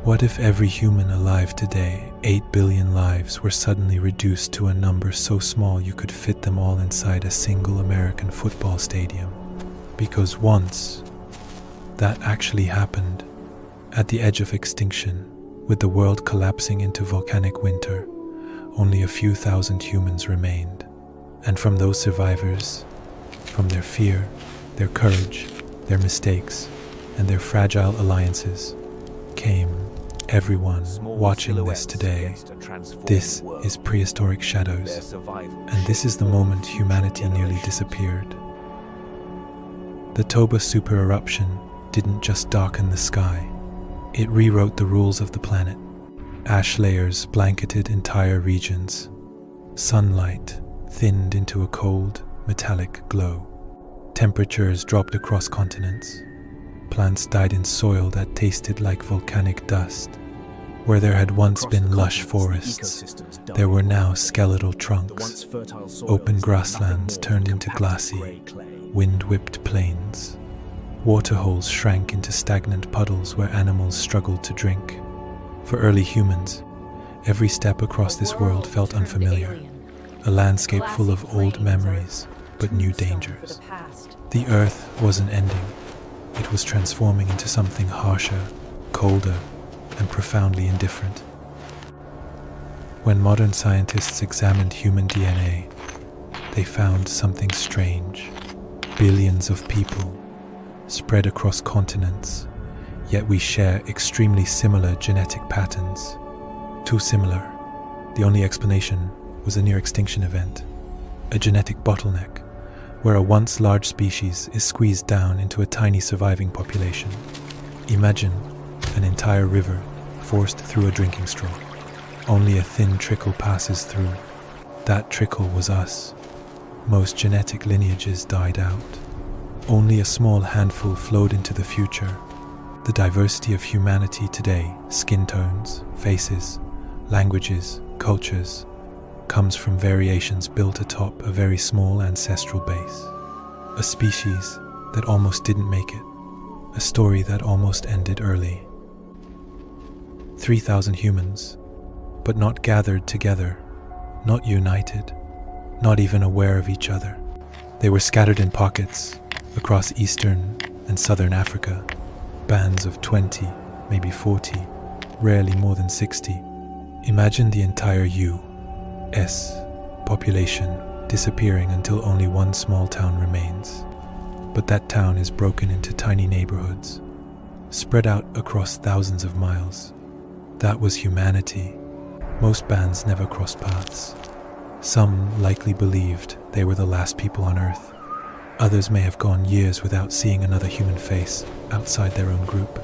What if every human alive today, 8 billion lives, were suddenly reduced to a number so small you could fit them all inside a single American football stadium? Because once, that actually happened. At the edge of extinction, with the world collapsing into volcanic winter, only a few thousand humans remained. And from those survivors, from their fear, their courage, their mistakes, and their fragile alliances, came everyone watching this today. This is Prehistoric Shadows, and this is the moment humanity nearly disappeared. The Toba Supereruption didn't just darken the sky, it rewrote the rules of the planet. Ash layers blanketed entire regions. Sunlight thinned into a cold, metallic glow. Temperatures dropped across continents. Plants died in soil that tasted like volcanic dust. Where there had once been lush forests, there were now skeletal trunks. Open grasslands turned into glassy, wind-whipped plains. Waterholes shrank into stagnant puddles where animals struggled to drink. For early humans, every step across this world felt unfamiliar, a landscape full of old memories but new dangers. The Earth wasn't ending. It was transforming into something harsher, colder, and profoundly indifferent. When modern scientists examined human DNA, they found something strange. Billions of people, spread across continents, yet we share extremely similar genetic patterns. Too similar. The only explanation was a near-extinction event, a genetic bottleneck, where a once large species is squeezed down into a tiny surviving population. Imagine an entire river forced through a drinking straw. Only a thin trickle passes through. That trickle was us. Most genetic lineages died out. Only a small handful flowed into the future. The diversity of humanity today, skin tones, faces, languages, cultures, comes from variations built atop a very small ancestral base. A species that almost didn't make it. A story that almost ended early. 3,000 humans, but not gathered together, not united, not even aware of each other. They were scattered in pockets across eastern and southern Africa, bands of 20, maybe 40, rarely more than 60. Imagine the entire U.S. population disappearing until only one small town remains. But that town is broken into tiny neighborhoods, spread out across thousands of miles. That was humanity. Most bands never crossed paths. Some likely believed they were the last people on Earth. Others may have gone years without seeing another human face outside their own group.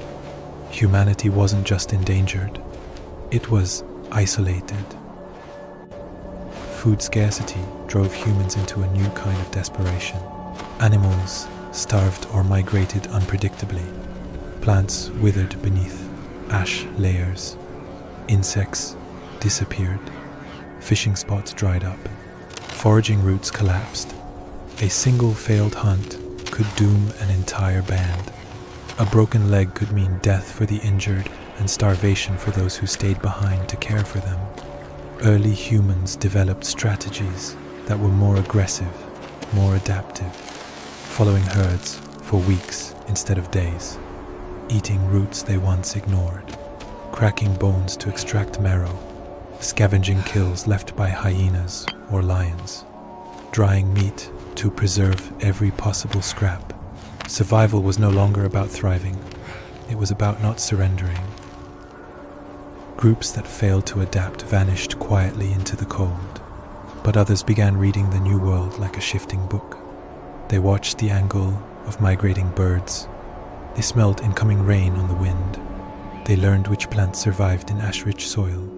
Humanity wasn't just endangered, it was isolated. Food scarcity drove humans into a new kind of desperation. Animals starved or migrated unpredictably. Plants withered beneath ash layers. Insects disappeared. Fishing spots dried up. Foraging routes collapsed. A single failed hunt could doom an entire band. A broken leg could mean death for the injured and starvation for those who stayed behind to care for them. Early humans developed strategies that were more aggressive, more adaptive, following herds for weeks instead of days, eating roots they once ignored, cracking bones to extract marrow, scavenging kills left by hyenas or lions, drying meat to preserve every possible scrap. Survival was no longer about thriving, it was about not surrendering. Groups that failed to adapt vanished quietly into the cold, but others began reading the New World like a shifting book. They watched the angle of migrating birds. They smelled incoming rain on the wind. They learned which plants survived in ash-rich soil.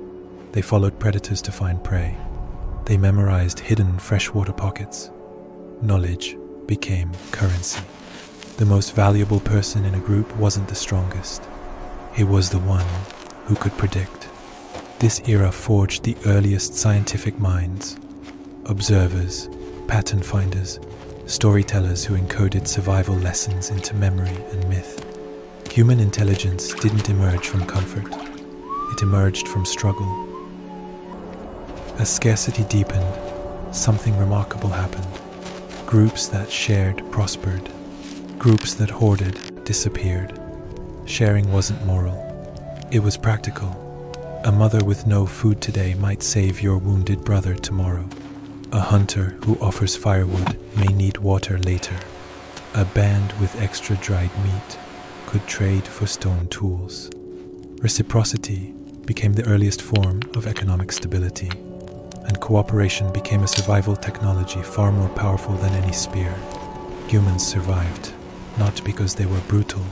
They followed predators to find prey. They memorized hidden freshwater pockets. Knowledge became currency. The most valuable person in a group wasn't the strongest. It was the one who could predict. This era forged the earliest scientific minds. Observers, pattern finders, storytellers who encoded survival lessons into memory and myth. Human intelligence didn't emerge from comfort. it emerged from struggle. As scarcity deepened, something remarkable happened. Groups that shared prospered. Groups that hoarded disappeared. Sharing wasn't moral. It was practical. A mother with no food today might save your wounded brother tomorrow. A hunter who offers firewood may need water later. A band with extra dried meat could trade for stone tools. Reciprocity became the earliest form of economic stability, and cooperation became a survival technology far more powerful than any spear. Humans survived, not because they were brutal,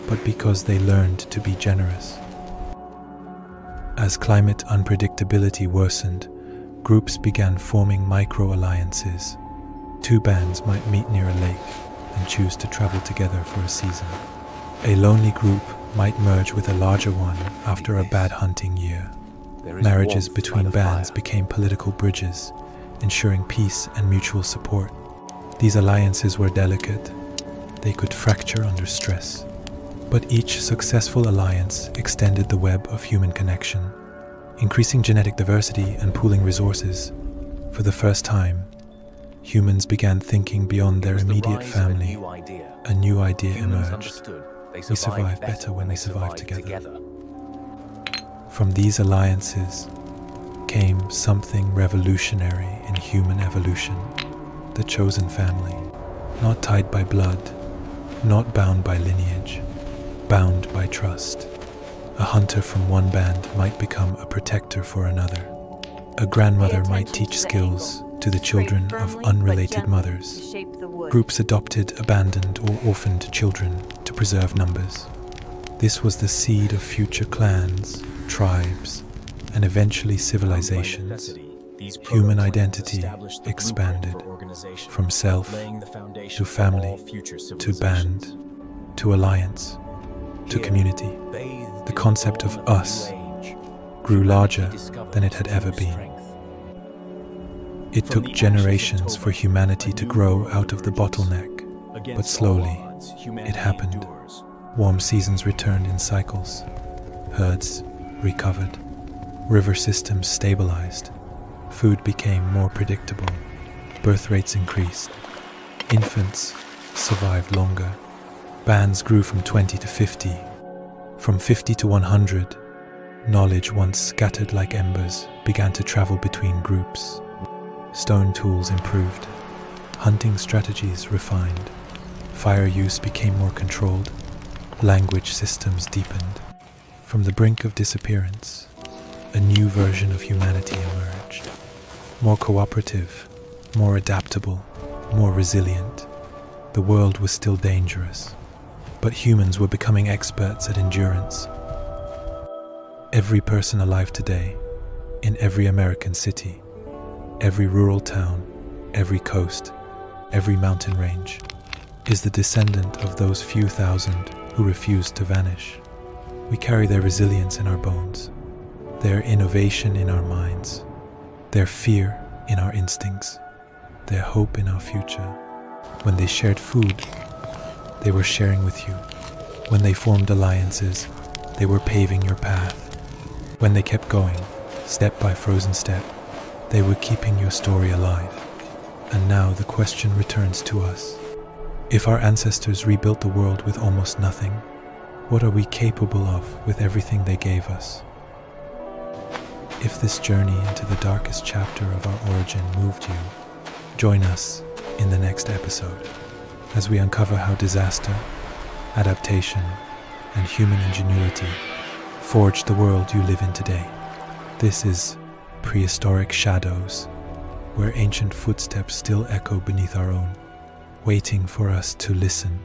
but because they learned to be generous. As climate unpredictability worsened, groups began forming micro-alliances. Two bands might meet near a lake and choose to travel together for a season. A lonely group might merge with a larger one after a bad hunting year. Marriages between bands became political bridges, ensuring peace and mutual support. These alliances were delicate. They could fracture under stress. But each successful alliance extended the web of human connection, increasing genetic diversity and pooling resources. For the first time, humans began thinking beyond their immediate family. A new idea emerged. We survive better when we survive together. From these alliances came something revolutionary in human evolution: the chosen family, not tied by blood, not bound by lineage, bound by trust. A hunter from one band might become a protector for another. A grandmother might teach skills to the children of unrelated mothers. Groups adopted abandoned or orphaned children to preserve numbers. This was the seed of future clans, tribes, and eventually civilizations. Human identity expanded from self to family to band to alliance to community. The concept of us grew larger than it had ever been. It took generations for humanity to grow out of the bottleneck, but slowly it happened. Warm seasons returned in cycles. Herds recovered. River systems stabilized. Food became more predictable. Birth rates increased. Infants survived longer. Bands grew from 20 to 50. From 50 to 100, knowledge once scattered like embers began to travel between groups. Stone tools improved. Hunting strategies refined. Fire use became more controlled. Language systems deepened. From the brink of disappearance, a new version of humanity emerged. More cooperative, more adaptable, more resilient. The world was still dangerous, but humans were becoming experts at endurance. Every person alive today, in every American city, every rural town, every coast, every mountain range, is the descendant of those few thousand who refused to vanish. We carry their resilience in our bones, their innovation in our minds, their fear in our instincts, their hope in our future. When they shared food, they were sharing with you. When they formed alliances, they were paving your path. When they kept going, step by frozen step, they were keeping your story alive. And now the question returns to us. If our ancestors rebuilt the world with almost nothing, what are we capable of with everything they gave us? If this journey into the darkest chapter of our origin moved you, join us in the next episode as we uncover how disaster, adaptation, and human ingenuity forged the world you live in today. This is Prehistoric Shadows, where ancient footsteps still echo beneath our own, waiting for us to listen.